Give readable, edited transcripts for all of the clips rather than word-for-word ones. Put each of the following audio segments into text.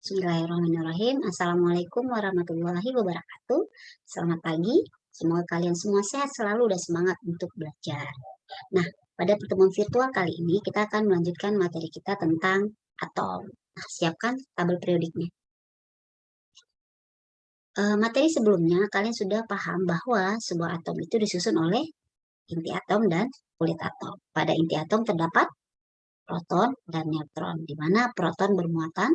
Bismillahirrahmanirrahim. Assalamualaikum warahmatullahi wabarakatuh. Selamat pagi. Semoga kalian semua sehat selalu dan semangat untuk belajar. Nah, pada pertemuan virtual kali ini kita akan melanjutkan materi kita tentang atom. Nah, siapkan tabel periodiknya. Materi sebelumnya kalian sudah paham bahwa sebuah atom itu disusun oleh inti atom dan kulit atom. Pada inti atom terdapat proton dan neutron, di mana proton bermuatan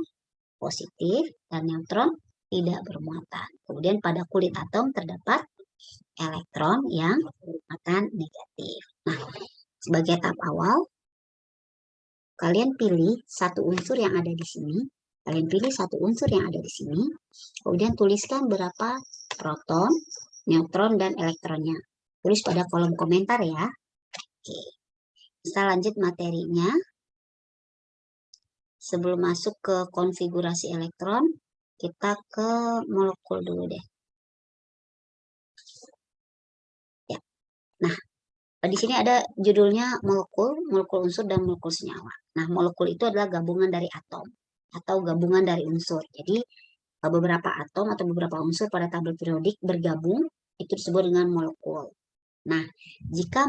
positif dan neutron tidak bermuatan. Kemudian pada kulit atom terdapat elektron yang bermuatan negatif. Nah, sebagai tahap awal, kalian pilih satu unsur yang ada di sini. Kalian pilih satu unsur yang ada di sini. Kemudian tuliskan berapa proton, neutron, dan elektronnya. Tulis pada kolom komentar ya. Oke. Kita lanjut materinya. Sebelum masuk ke konfigurasi elektron, kita ke molekul dulu deh. Ya. Nah, di sini ada judulnya molekul, molekul unsur, dan molekul senyawa. Nah, molekul itu adalah gabungan dari atom atau gabungan dari unsur. Jadi, beberapa atom atau beberapa unsur pada tabel periodik bergabung, itu disebut dengan molekul. Nah, jika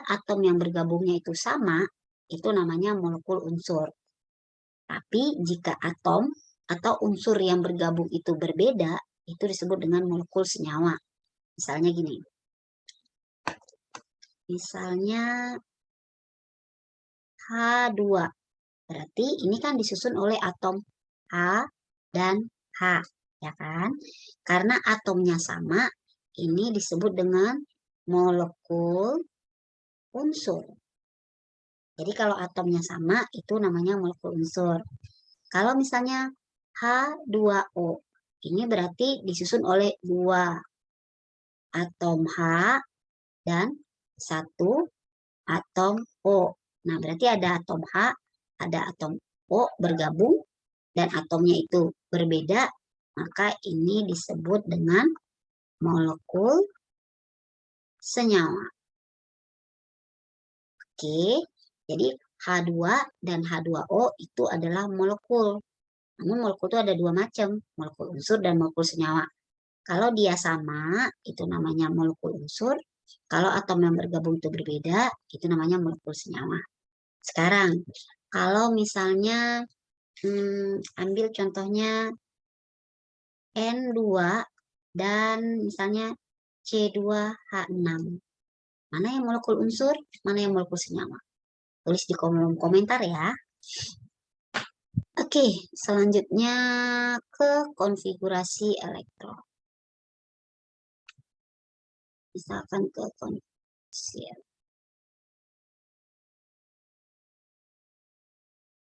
atom yang bergabungnya itu sama, itu namanya molekul unsur. Tapi jika atom atau unsur yang bergabung itu berbeda, itu disebut dengan molekul senyawa. Misalnya gini. Misalnya H2. Berarti ini kan disusun oleh atom H dan H, ya kan? Karena atomnya sama, ini disebut dengan molekul unsur. Jadi kalau atomnya sama, itu namanya molekul unsur. Kalau misalnya H2O, ini berarti disusun oleh dua atom H dan satu atom O. Nah, berarti ada atom H, ada atom O bergabung, dan atomnya itu berbeda, maka ini disebut dengan molekul senyawa. Oke, jadi H2 dan H2O itu adalah molekul. Namun molekul itu ada dua macam, molekul unsur dan molekul senyawa. Kalau dia sama, itu namanya molekul unsur. Kalau atom yang bergabung itu berbeda, itu namanya molekul senyawa. Sekarang, kalau misalnya ambil contohnya N2 dan misalnya C2H6. Mana yang molekul unsur, mana yang molekul senyawa? Tulis di kolom komentar ya. Oke, selanjutnya ke konfigurasi elektron. Misalkan ke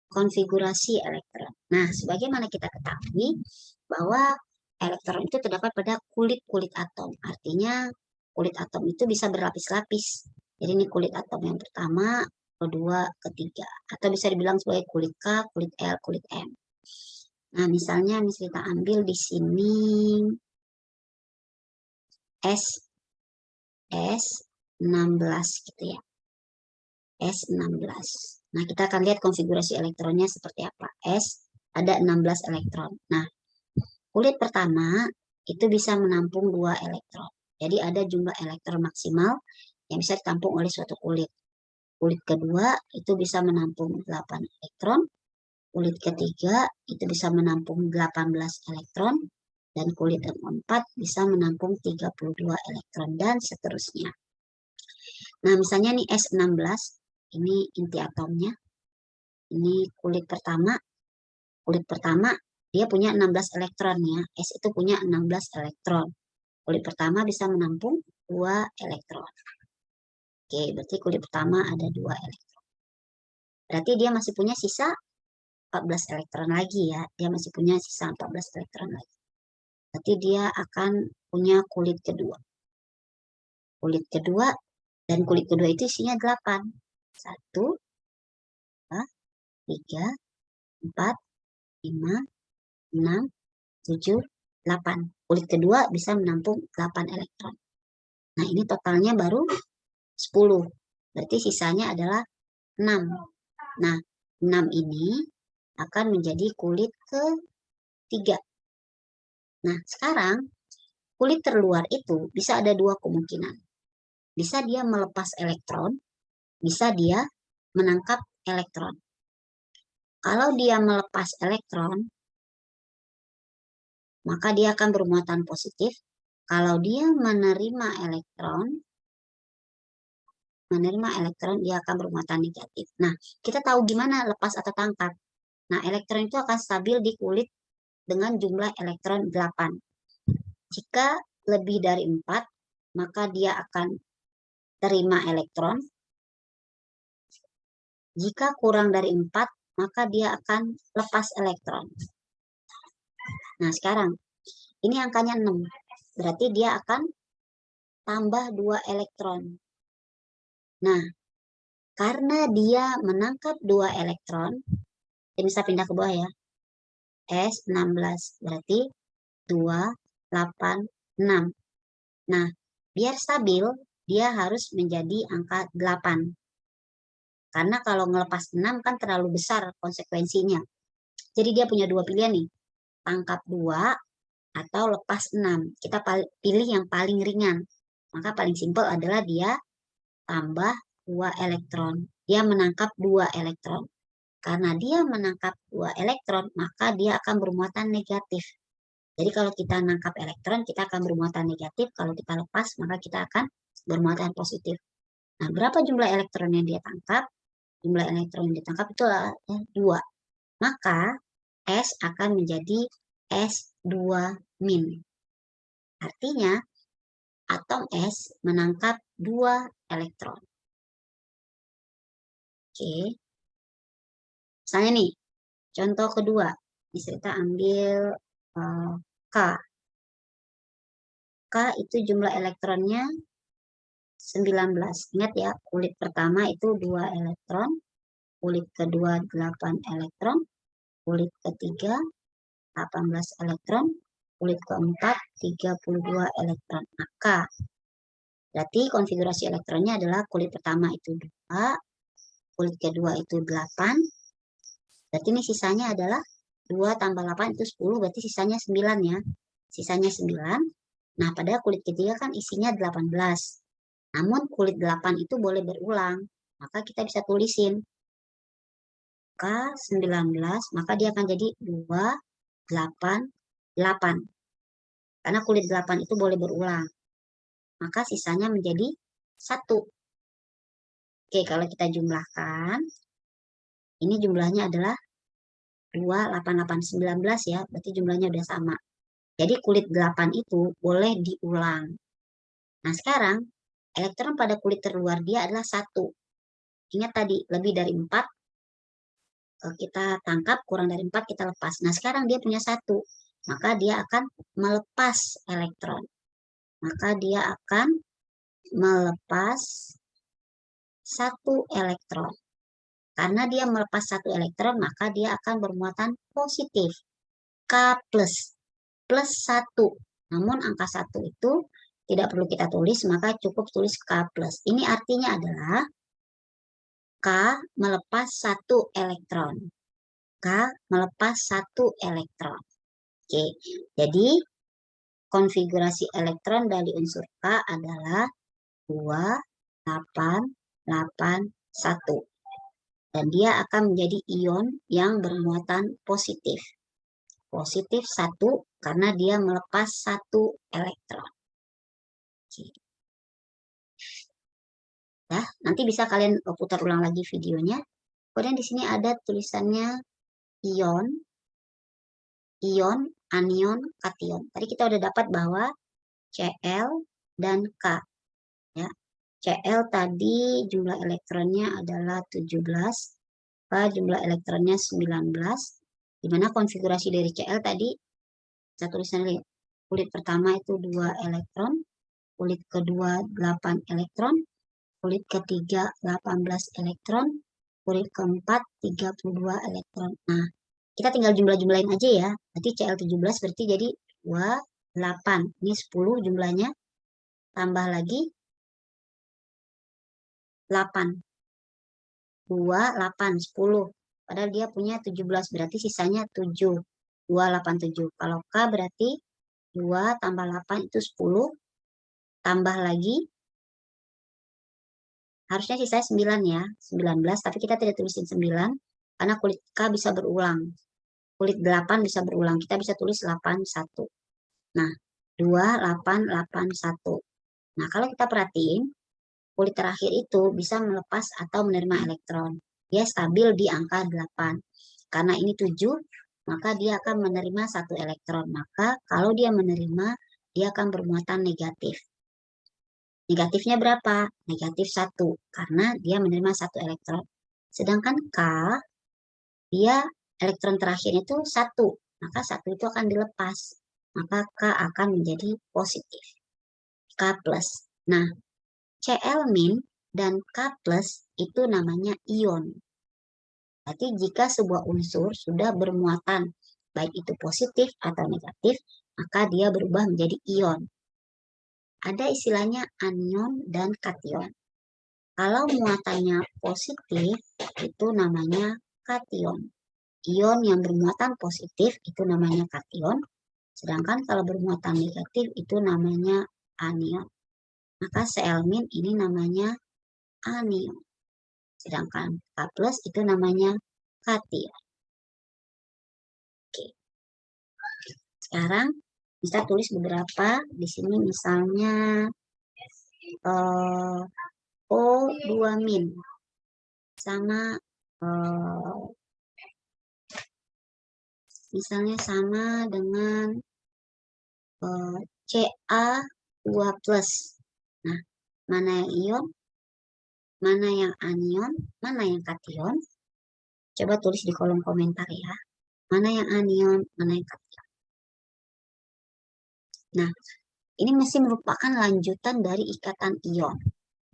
konfigurasi elektron. Nah, sebagaimana kita ketahui bahwa elektron itu terdapat pada kulit-kulit atom. Artinya kulit atom itu bisa berlapis-lapis. Jadi ini kulit atom yang pertama, kedua, ketiga. Atau bisa dibilang sebagai kulit K, kulit L, kulit M. Nah, misalnya kita ambil di sini S16 gitu ya. S16. Nah, kita akan lihat konfigurasi elektronnya seperti apa. S ada 16 elektron. Nah, kulit pertama itu bisa menampung 2 elektron. Jadi ada jumlah elektron maksimal yang bisa ditampung oleh suatu kulit. Kulit kedua itu bisa menampung 8 elektron. Kulit ketiga itu bisa menampung 18 elektron. Dan kulit keempat bisa menampung 32 elektron dan seterusnya. Nah, misalnya nih S16, ini inti atomnya. Ini kulit pertama. Kulit pertama dia punya 16 elektron ya. S itu punya 16 elektron. Kulit pertama bisa menampung 2 elektron. Oke, berarti kulit pertama ada 2 elektron. Berarti dia masih punya sisa 14 elektron lagi ya. Dia masih punya sisa 14 elektron lagi. Berarti dia akan punya kulit kedua. Kulit kedua dan kulit kedua itu isinya 8. 1, 2, 3, 4, 5, 6, 7, 8. Kulit kedua bisa menampung 8 elektron. Nah, ini totalnya baru 10. Berarti sisanya adalah 6. Nah, 6 ini akan menjadi kulit ketiga. Nah, sekarang kulit terluar itu bisa ada dua kemungkinan. Bisa dia melepas elektron, bisa dia menangkap elektron. Kalau dia melepas elektron, maka dia akan bermuatan positif. Kalau dia menerima elektron, dia akan bermuatan negatif. Nah, kita tahu gimana lepas atau tangkap. Nah, elektron itu akan stabil di kulit dengan jumlah elektron 8. Jika lebih dari 4, maka dia akan terima elektron. Jika kurang dari 4, maka dia akan lepas elektron. Nah, sekarang ini angkanya 6. Berarti dia akan tambah 2 elektron. Nah, karena dia menangkap 2 elektron, kita bisa pindah ke bawah ya. S16 berarti 2, 8, 6. Nah, biar stabil, dia harus menjadi angka 8. Karena kalau ngelepas 6 kan terlalu besar konsekuensinya. Jadi dia punya dua pilihan nih. Tangkap 2 atau lepas 6. Kita pilih yang paling ringan. Maka paling simpel adalah dia tambah 2 elektron. Dia menangkap 2 elektron. Karena dia menangkap 2 elektron, maka dia akan bermuatan negatif. Jadi kalau kita menangkap elektron, kita akan bermuatan negatif. Kalau kita lepas, maka kita akan bermuatan positif. Nah, berapa jumlah elektron yang dia tangkap? Jumlah elektron yang ditangkap itu adalah 2. Maka S akan menjadi S2-. Artinya, atom S menangkap 2 elektron. Oke. Misalnya nih, contoh kedua. Bisa kita ambil K. K itu jumlah elektronnya 19. Ingat ya, kulit pertama itu 2 elektron, kulit kedua 8 elektron, kulit ketiga 18 elektron, kulit keempat 32 elektron. Nah, K. Berarti konfigurasi elektronnya adalah kulit pertama itu 2, kulit kedua itu 8. Berarti ini sisanya adalah 2 tambah 8 itu 10, berarti sisanya 9 ya. Sisanya 9. Nah, pada kulit ketiga kan isinya 18. Namun kulit 8 itu boleh berulang. Maka kita bisa tulisin K19, maka dia akan jadi 2, 8, 8. Karena kulit 8 itu boleh berulang. Maka sisanya menjadi 1. Oke, kalau kita jumlahkan, ini jumlahnya adalah 2, 8, 8, 19 ya. Berarti jumlahnya udah sama. Jadi kulit 8 itu boleh diulang. Nah, sekarang elektron pada kulit terluar dia adalah 1. Ingat tadi, lebih dari 4 kita tangkap, kurang dari 4 kita lepas. Nah, sekarang dia punya 1. Maka dia akan melepas elektron. Maka dia akan melepas 1 elektron. Karena dia melepas 1 elektron, maka dia akan bermuatan positif. K plus. Plus 1. Namun angka 1 itu tidak perlu kita tulis, maka cukup tulis K plus. Ini artinya adalah K melepas 1 elektron. K melepas 1 elektron. Oke, jadi konfigurasi elektron dari unsur K adalah 2, 8, 8, 1. Dan dia akan menjadi ion yang bermuatan positif. Positif 1 karena dia melepas 1 elektron. Oke. Ya, nanti bisa kalian putar ulang lagi videonya. Kemudian di sini ada tulisannya ion, anion, kation. Tadi kita udah dapat bahwa Cl dan K. Ya. Cl tadi jumlah elektronnya adalah 17, K jumlah elektronnya 19. Di mana konfigurasi dari Cl tadi, saya tulisan lihat. Kulit pertama itu 2 elektron, kulit kedua 8 elektron, kulit ketiga 18 elektron, kulit keempat 32 elektron. Nah, kita tinggal jumlah-jumlahin aja ya. Berarti Cl17 berarti jadi 2, 8. Ini 10 jumlahnya. Tambah lagi 8. 2, 8, 10. Padahal dia punya 17, berarti sisanya 7. 287. Kalau K berarti 2 tambah 8 itu 10. Tambah lagi. Harusnya sisanya 9 ya. 19. Tapi kita tidak tulisin 9. Karena kulit K bisa berulang. Kulit 8 bisa berulang. Kita bisa tulis 81. Nah, 2881. Nah, kalau kita perhatiin, kulit terakhir itu bisa melepas atau menerima elektron. Dia stabil di angka 8. Karena ini 7, maka dia akan menerima 1 elektron. Maka kalau dia menerima, dia akan bermuatan negatif. Negatifnya berapa? Negatif 1. Karena dia menerima 1 elektron. Sedangkan K, dia elektron terakhir itu 1. Maka 1 itu akan dilepas. Maka K akan menjadi positif. K+. Nah, Cl- dan K+ itu namanya ion. Berarti jika sebuah unsur sudah bermuatan, baik itu positif atau negatif, maka dia berubah menjadi ion. Ada istilahnya anion dan kation. Kalau muatannya positif, itu namanya kation. Ion yang bermuatan positif itu namanya kation. Sedangkan kalau bermuatan negatif itu namanya anion. Maka Cl- ini namanya anion. Sedangkan K+ itu namanya kation. Oke. Sekarang bisa tulis beberapa di sini misalnya O2- sama misalnya sama dengan Ca2+. Nah, mana yang ion, mana yang anion, mana yang kation? Coba tulis di kolom komentar ya. Mana yang anion, mana yang kation. Nah, ini masih merupakan lanjutan dari ikatan ion.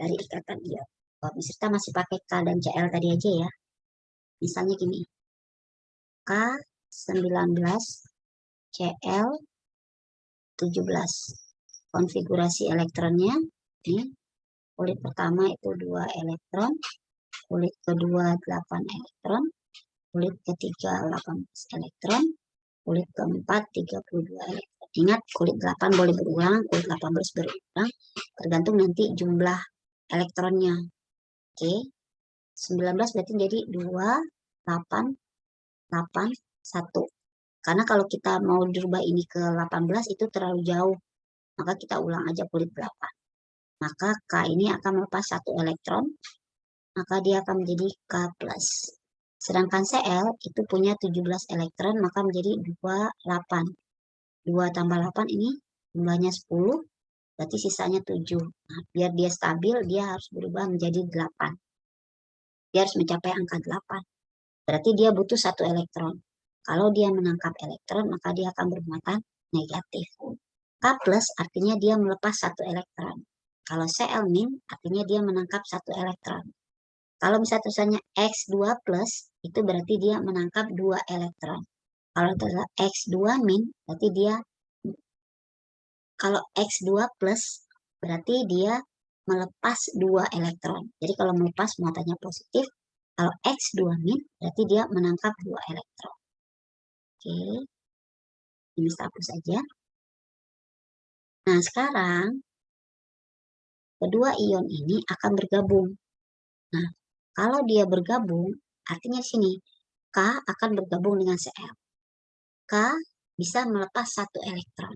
Dari ikatan ion. Peserta masih pakai K dan Cl tadi aja ya. Misalnya gini. K19, Cl17. Konfigurasi elektronnya ini. Kulit pertama itu 2 elektron, kulit kedua 8 elektron, kulit ketiga 18 elektron, kulit keempat 32 elektron. Ingat, kulit 8 boleh berulang, kulit 18 berulang, tergantung nanti jumlah elektronnya. Oke, 19 berarti jadi 2, 8, 8, 1. Karena kalau kita mau dirubah ini ke 18 itu terlalu jauh, maka kita ulang aja kulit 8. Maka K ini akan melepas 1 elektron, maka dia akan menjadi K+. Sedangkan Cl itu punya 17 elektron, maka menjadi 28. 2 tambah 8 ini jumlahnya 10, berarti sisanya 7. Nah, biar dia stabil, dia harus berubah menjadi 8. Dia harus mencapai angka 8. Berarti dia butuh 1 elektron. Kalau dia menangkap elektron, maka dia akan bermuatan negatif. K+ artinya dia melepas 1 elektron. Kalau Cl- artinya dia menangkap 1 elektron. Kalau misalnya tulisannya X2+, itu berarti dia menangkap 2 elektron. Kalau tulisannya X2- berarti dia, kalau X2+, berarti dia melepas 2 elektron. Jadi kalau melepas muatannya positif, kalau X2- berarti dia menangkap 2 elektron. Oke, ini hapus saja. Nah, sekarang kedua ion ini akan bergabung. Nah, kalau dia bergabung, artinya di sini K akan bergabung dengan Cl. K bisa melepas 1 elektron.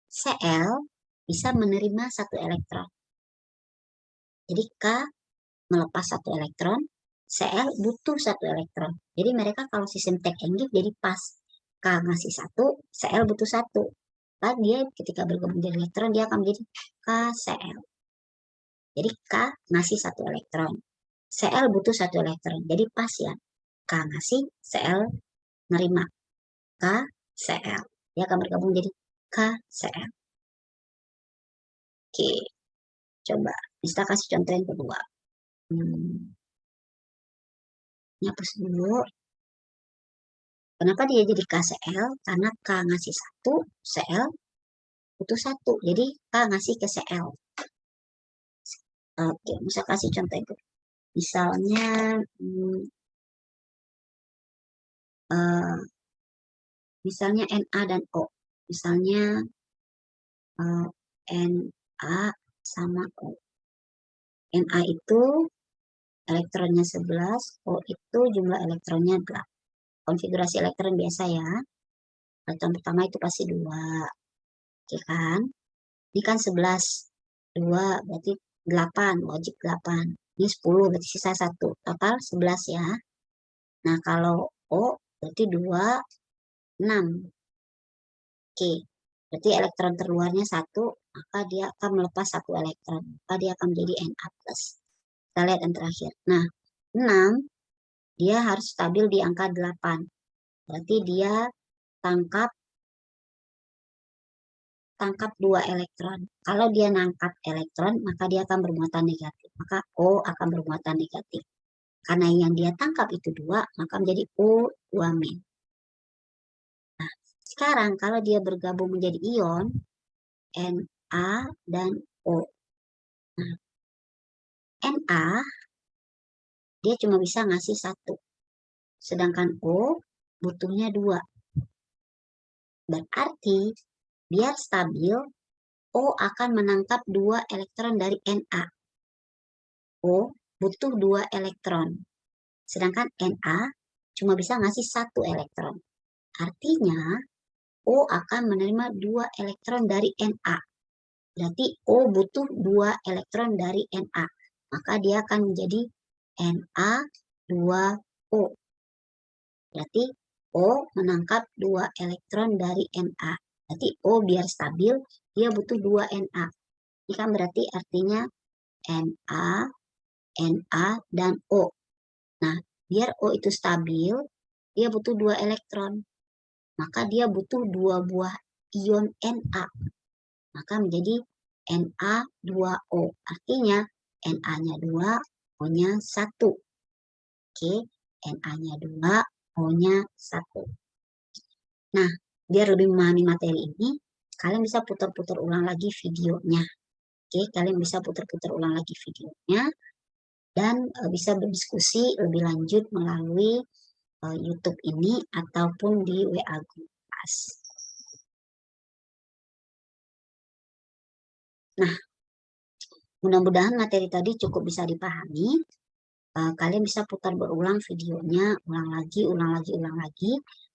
Cl bisa menerima 1 elektron. Jadi K melepas 1 elektron, Cl butuh 1 elektron. Jadi mereka kalau sistem take and give jadi pas. K ngasih 1, Cl butuh 1. Lalu dia ketika bergabung jadi elektron, dia akan menjadi KCl. Jadi K ngasih 1 elektron. Cl butuh 1 elektron. Jadi pas ya. K ngasih, Cl nerima. KCl. Dia akan bergabung jadi KCl. Oke. Coba kita kasih contoh yang kedua. Ini hapus dulu. Kenapa dia jadi KCl? Karena K ngasih 1, Cl butuh 1. Jadi K ngasih ke Cl. Oke, bisa kasih contoh yang kedua. Misalnya misalnya Na dan O. Misalnya Na sama O. Na itu elektronnya 11, O itu jumlah elektronnya 8. Konfigurasi elektron biasa ya. Elektron pertama itu pasti 2. Oke kan? Ini kan 11. 2 berarti 8, wajib 8. Ini 10 berarti sisa 1. Total 11 ya. Nah, kalau O berarti 2, 6. Oke. Berarti elektron terluarnya 1, maka dia akan melepas 1 elektron. Maka dia akan menjadi Na+. Kita lihat yang terakhir. Nah, 6 dia harus stabil di angka 8. Berarti dia tangkap 2 elektron. Kalau dia nangkap elektron, maka dia akan bermuatan negatif. Maka O akan bermuatan negatif. Karena yang dia tangkap itu 2, maka menjadi O2-. Nah, sekarang kalau dia bergabung menjadi ion, Na dan O. Nah, Na, dia cuma bisa ngasih 1. Sedangkan O butuhnya 2. Berarti, biar stabil, O akan menangkap 2 elektron dari Na. O butuh 2 elektron. Sedangkan Na cuma bisa ngasih 1 elektron. Artinya, O akan menerima 2 elektron dari Na. Berarti O butuh 2 elektron dari Na. Maka dia akan menjadi Na2O. Berarti O menangkap 2 elektron dari Na. Berarti O biar stabil, dia butuh 2 Na. Ini kan berarti artinya Na, dan O. Nah, biar O itu stabil, dia butuh 2 elektron. Maka dia butuh 2 buah ion Na. Maka menjadi Na2O. Artinya Na-nya 2, O-nya 1. Oke, Na-nya 2, O-nya 1. Nah, biar lebih memahami materi ini, kalian bisa putar-putar ulang lagi videonya. Oke, kalian bisa putar-putar ulang lagi videonya. Dan bisa berdiskusi lebih lanjut melalui YouTube ini ataupun di WA Group Kelas. Nah, mudah-mudahan materi tadi cukup bisa dipahami. Kalian bisa putar berulang videonya, ulang lagi,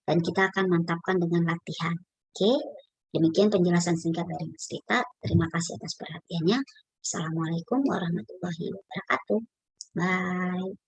dan kita akan mantapkan dengan latihan. Oke, demikian penjelasan singkat dari Mas Rita. Terima kasih atas perhatiannya. Assalamualaikum warahmatullahi wabarakatuh. Bye.